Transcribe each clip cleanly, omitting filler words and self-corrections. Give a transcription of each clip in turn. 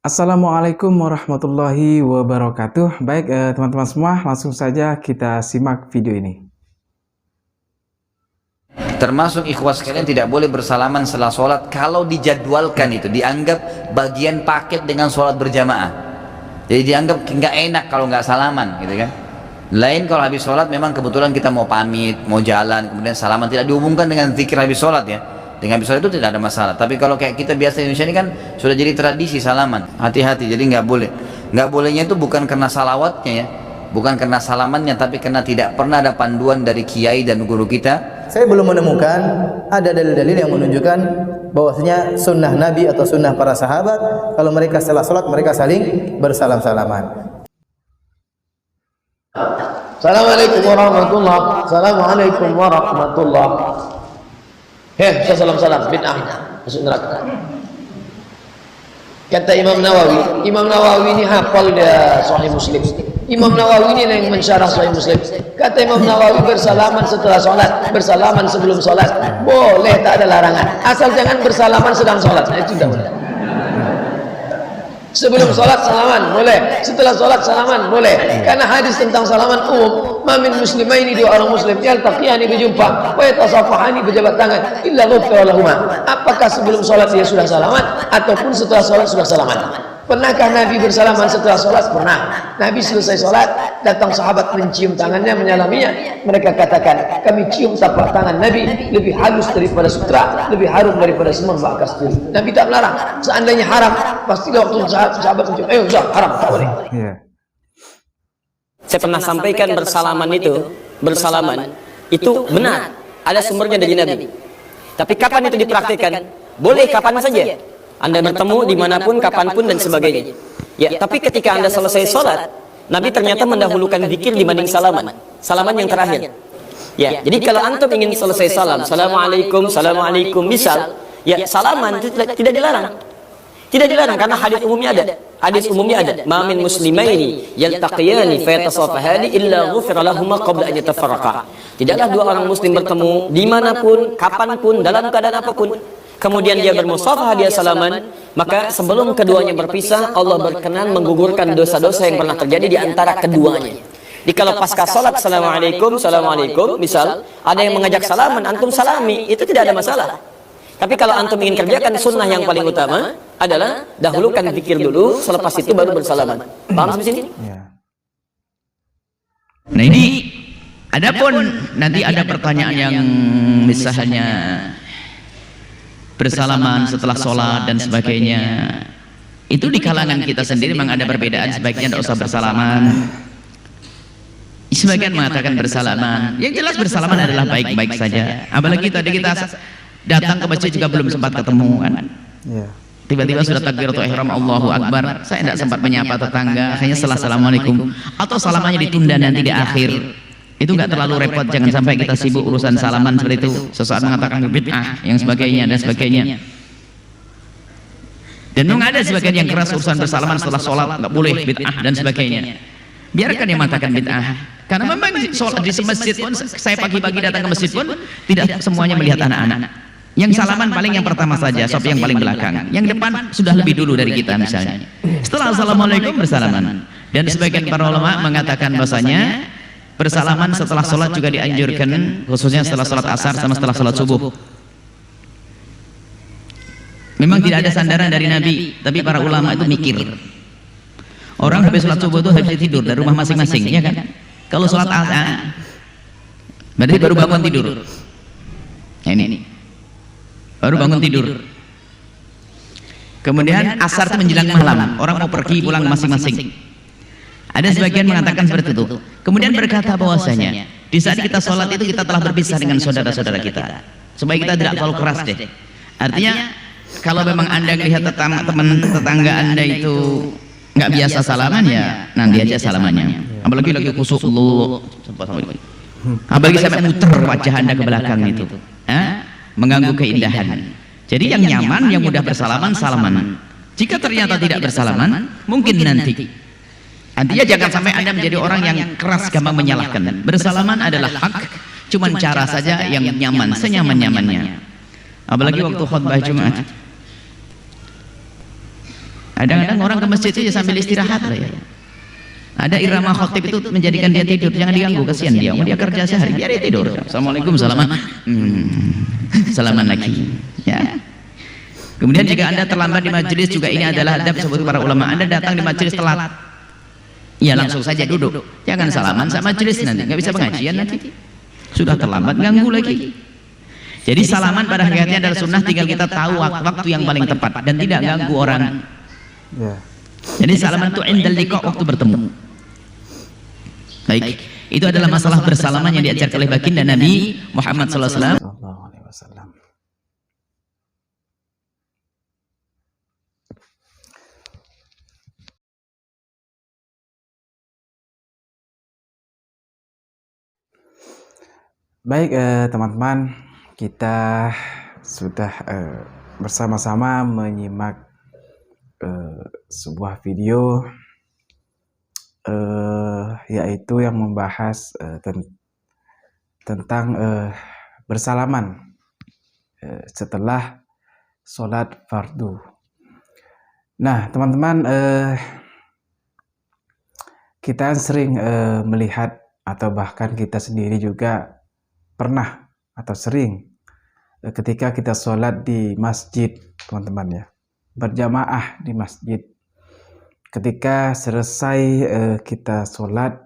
Assalamualaikum warahmatullahi wabarakatuh. Baik, teman-teman semua, langsung saja kita simak video ini. Termasuk ikhwas sekalian tidak boleh bersalaman setelah sholat kalau dijadwalkan, itu dianggap bagian paket dengan sholat berjamaah. Jadi dianggap nggak enak kalau nggak salaman, gitu kan. Lain kalau habis sholat memang kebetulan kita mau pamit, mau jalan, kemudian salaman, tidak dihubungkan dengan zikir habis sholat ya. Dengan habis sholat itu tidak ada masalah. Tapi kalau kayak kita biasa di Indonesia ini kan sudah jadi tradisi salaman. Hati-hati, jadi nggak boleh. Nggak bolehnya itu bukan karena salawatnya ya, bukan karena salamannya, tapi karena tidak pernah ada panduan dari kiai dan guru kita. Saya belum menemukan ada dalil-dalil yang menunjukkan bahwasanya sunnah Nabi atau sunnah para sahabat kalau mereka setelah sholat mereka saling bersalam-salaman. Assalamualaikum warahmatullah. Assalamualaikum warahmatullah. Saya salam-salam bid'ah masuk neraka. Kata Imam Nawawi ini hafal dia Sahih Muslim. Imam Nawawi ini yang mensyarah Sahih Muslim. Kata Imam Nawawi, bersalaman setelah sholat, bersalaman sebelum sholat boleh, tak ada larangan, asal jangan bersalaman sedang sholat. Nah, itu tidak boleh. Sebelum sholat salaman boleh, setelah sholat salaman boleh, karena hadis tentang salaman umum. Mamin muslimaini, dua orang muslim yaltaqiyani, berjumpa, wa yatasafahani, berjabat tangan, illa ghufira lahuma. Apakah sebelum sholat dia sudah salaman ataupun setelah sholat sudah salaman? Pernahkah Nabi bersalaman setelah sholat? Pernah. Nabi selesai sholat, datang sahabat mencium tangannya, menyalaminya. Mereka katakan, kami cium tapak tangan Nabi lebih halus daripada sutra, lebih harum daripada semua bak kasturi. Nabi tak melarang. Seandainya haram, pasti waktu sahabat mencium, ayo haram, tak boleh. Saya pernah sampaikan bersalaman itu benar, ada sumbernya dari Nabi. Tapi kapan itu dipraktikkan? Boleh kapan saja. Anda bertemu dimanapun, kapanpun dan sebagainya. Ya, tapi ketika Anda selesai sholat, Nabi ternyata mendahulukan zikir dibanding salaman. Salaman yang terakhir. Ya, jadi kalau antum ingin selesai salam, assalamualaikum, assalamualaikum, misal, ya salaman itu tidak dilarang. Tidak dilarang karena hadis umumnya ada. Hadis umumnya ada. Ma min muslimaini yaltaqiyani fayatasafahani illa ghufira lahuma qabla an yatafarraqa. Tidaklah dua orang muslim bertemu dimanapun, kapanpun, dalam keadaan apapun, kemudian dia bermusafahah, dia salaman, maka sebelum keduanya berpisah, Allah berkenan menggugurkan dosa-dosa yang pernah terjadi di antara keduanya. Jadi kalau pasca salat assalamualaikum, assalamualaikum, misal ada yang mengajak salaman, antum salami, itu tidak ada masalah. Tapi kalau antum ingin kerjakan sunnah yang paling utama adalah dahulukan zikir dulu, selepas itu baru bersalaman. Paham sampai sini? Nah ini, adapun nanti ada pertanyaan yang misalnya bersalaman setelah sholat dan sebagainya, itu di kalangan kita sendiri memang ada perbedaan, sebaiknya tidak usah bersalaman, sebagian mengatakan bersalaman. Yang jelas bersalaman adalah baik-baik saja, apalagi tadi kita datang ke masjid juga belum sempat ketemu kan, tiba-tiba sudah takbiratul ihram, Allahu Akbar, saya tidak sempat menyapa tetangga, akhirnya setelah assalamualaikum, atau salamannya ditunda nanti di akhir. Itu nggak terlalu repot, jangan sampai kita sibuk urusan salaman seperti itu. Sesaat mengatakan bid'ah yang sebagainya dan sebagainya. Dan memang ada sebagian yang keras urusan bersalaman setelah sholat, nggak boleh, bid'ah dan sebagainya. Biarkan yang mengatakan bid'ah, karena memang sholat di masjid pun, saya pagi-pagi datang ke masjid pun tidak semuanya melihat anak-anak. Yang salaman paling yang pertama saja, sob yang paling belakang. Yang depan sudah lebih dulu dari kita misalnya. Setelah assalamualaikum bersalaman. Dan sebagian para ulama mengatakan bahasanya bersalaman setelah sholat juga dianjurkan, khususnya setelah sholat asar sama setelah sholat subuh. Memang tidak ada sandaran dari Nabi, tapi para ulama itu mikir. Orang habis sholat subuh itu habis tidur dari rumah masing-masing, ya kan? Kalau sholat asar, berarti baru bangun tidur. Nah, ini baru bangun tidur. Kemudian asar itu menjelang malam, orang mau pergi pulang masing-masing. Ada sebagian mengatakan seperti itu. Kemudian berkata bahwasanya di saat kita sholat itu kita telah berpisah dengan saudara-saudara kita, supaya kita tidak terlalu keras deh. Artinya kalau memang anda melihat teman tetangga anda itu nggak biasa salaman, ya nanti aja salamannya. Apalagi lagi khusuk lu, apalagi sampai muter wajah anda ke belakang itu, mengganggu keindahan. Jadi yang nyaman, yang mudah bersalaman, salaman. Jika ternyata tidak bersalaman, mungkin nanti. Artinya jangan sampai anda menjadi orang yang keras gampang menyalahkan. Bersalaman adalah hak, cuman cara saja yang nyaman, senyaman-nyamannya. Apalagi waktu khutbah Jumat. Kadang-kadang orang ke masjid itu ya sambil istirahat lah ya. Ada irama khotib itu menjadikan dia tidur, jangan diganggu, kasihan dia. Dia kerja sehari, biar dia tidur. Assalamualaikum, salaman. Salaman lagi. Ya. Kemudian jika Anda terlambat di majelis juga ini adalah adab sebut para ulama. Anda datang di majelis telat, ya langsung saja duduk. Jangan salaman sama majelis nanti, nggak bisa pengajian nanti. Sudah terlambat ganggu lagi. Jadi salaman pada hakikatnya adalah sunnah, tinggal kita tahu waktu yang paling tepat dan tidak ganggu orang. Ya. Jadi salaman itu indal liqa, waktu bertemu. Baik, itu adalah masalah bersalaman yang diajarkan oleh baginda Nabi Muhammad SAW. Sallallahu alaihi wasallam. Baik, teman-teman, kita sudah bersama-sama menyimak sebuah video yaitu yang membahas tentang bersalaman setelah sholat fardu. Nah, teman-teman, kita sering melihat atau bahkan kita sendiri juga pernah atau sering ketika kita sholat di masjid, teman-teman ya, berjamaah di masjid. Ketika selesai kita sholat,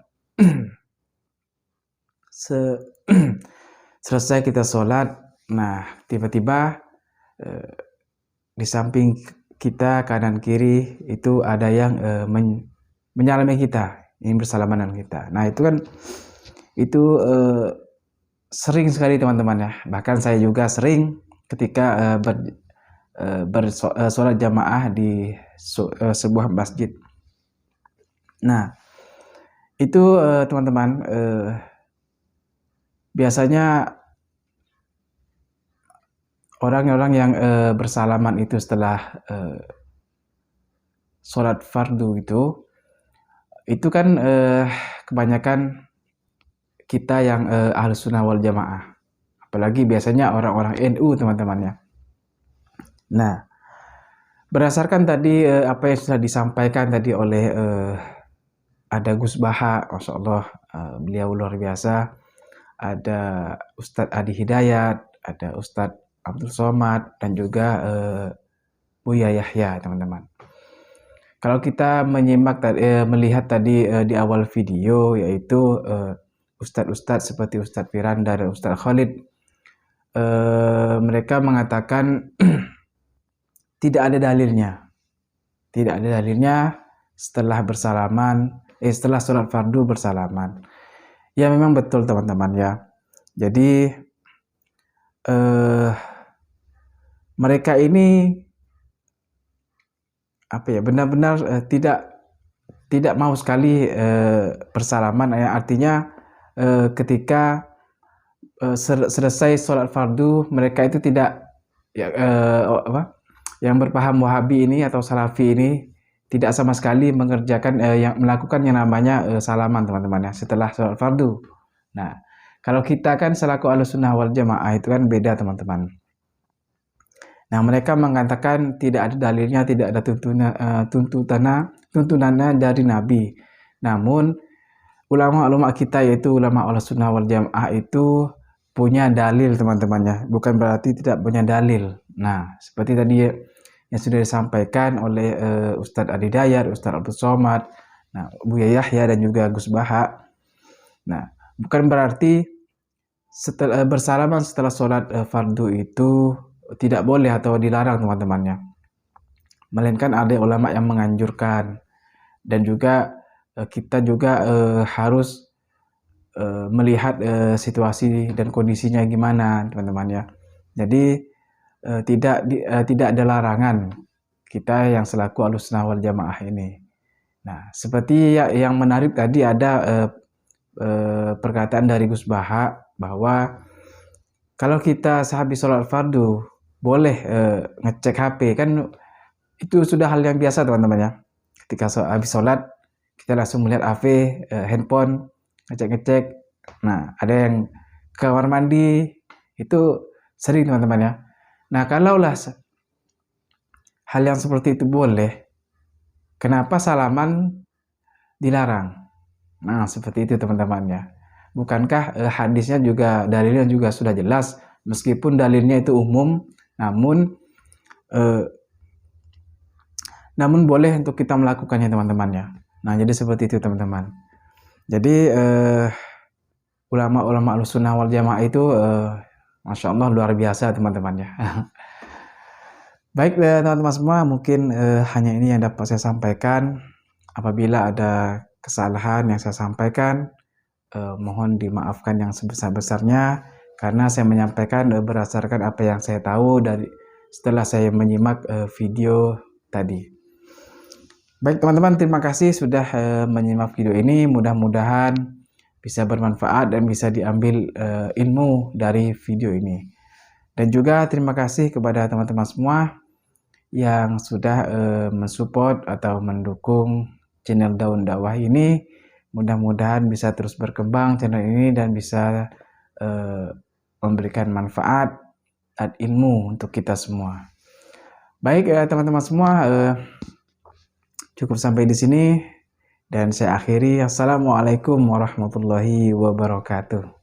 selesai kita sholat, nah tiba-tiba di samping kita kanan kiri itu ada yang menyalami kita, ingin bersalaman dengan kita. Nah itu kan sering sekali teman-teman ya. Bahkan saya juga sering ketika bersolat jamaah di sebuah masjid. Nah itu teman-teman, biasanya orang-orang yang bersalaman itu setelah sholat fardu itu kan kebanyakan kita yang Ahlus Sunnah wal Jamaah, apalagi biasanya orang-orang NU teman-teman ya. Nah, berdasarkan tadi apa yang sudah disampaikan tadi oleh ada Gus Baha, Masya Allah, beliau luar biasa. Ada Ustadz Adi Hidayat, ada Ustadz Abdul Somad, dan juga Buya Yahya, teman-teman. Kalau kita menyimak melihat tadi di awal video, yaitu Ustadz-Ustadz seperti Ustadz Firanda dan Ustadz Khalid, mereka mengatakan tidak ada dalilnya. Tidak ada dalilnya setelah bersalaman, setelah sholat fardu bersalaman. Ya memang betul teman-teman ya. Jadi mereka ini benar-benar tidak mau sekali bersalaman. Artinya ketika selesai sholat fardu, mereka itu tidak yang berpaham Wahabi ini atau Salafi ini tidak sama sekali mengerjakan melakukan yang namanya salaman, teman-teman ya, setelah sholat fardu. Nah, kalau kita kan selaku Ahlus Sunnah wal Jamaah itu kan beda, teman-teman. Nah, mereka mengatakan tidak ada dalilnya, tidak ada tuntunannya dari Nabi. Namun ulama-ulama kita, yaitu ulama Ahlus Sunnah wal Jamaah, itu punya dalil, teman-teman ya. Bukan berarti tidak punya dalil. Nah, seperti tadi yang sudah disampaikan oleh Ustadz Adi Hidayat, Ustadz Abdul Somad, nah, Buya Yahya dan juga Gus Baha. Nah, bukan berarti setelah bersalaman setelah sholat fardu itu tidak boleh atau dilarang, teman-temannya. Melainkan ada ulama yang menganjurkan, dan juga kita juga harus melihat situasi dan kondisinya gimana, teman-teman ya. Jadi tidak ada larangan kita yang selaku Ahlus Sunnah wal Jamaah ini. Nah, seperti yang menarik tadi ada perkataan dari Gus Baha bahwa kalau kita sehabis sholat fardu boleh ngecek HP, kan itu sudah hal yang biasa, teman-teman ya. Ketika habis sholat kita langsung melihat HP, handphone, ngecek-ngecek. Nah, ada yang ke kamar mandi, itu sering, teman-teman ya. Nah, kalaulah hal yang seperti itu boleh, kenapa salaman dilarang? Nah, seperti itu teman-teman ya. Bukankah hadisnya juga, dalilnya juga sudah jelas, meskipun dalilnya itu umum, namun boleh untuk kita melakukannya teman-teman ya. Nah, jadi seperti itu teman-teman. Jadi ulama-ulama Ahlussunnah wal Jamaah itu Masya Allah luar biasa teman-teman ya. Baik teman-teman semua, mungkin hanya ini yang dapat saya sampaikan. Apabila ada kesalahan yang saya sampaikan, mohon dimaafkan yang sebesar-besarnya, karena saya menyampaikan berdasarkan apa yang saya tahu dari setelah saya menyimak video tadi. Baik teman-teman, terima kasih sudah menyimak video ini. Mudah-mudahan bisa bermanfaat dan bisa diambil ilmu dari video ini. Dan juga terima kasih kepada teman-teman semua yang sudah mensupport atau mendukung channel Daun Dakwah ini. Mudah-mudahan bisa terus berkembang channel ini dan bisa memberikan manfaat dan ilmu untuk kita semua. Baik teman-teman semua, cukup sampai di sini dan saya akhiri. Assalamualaikum warahmatullahi wabarakatuh.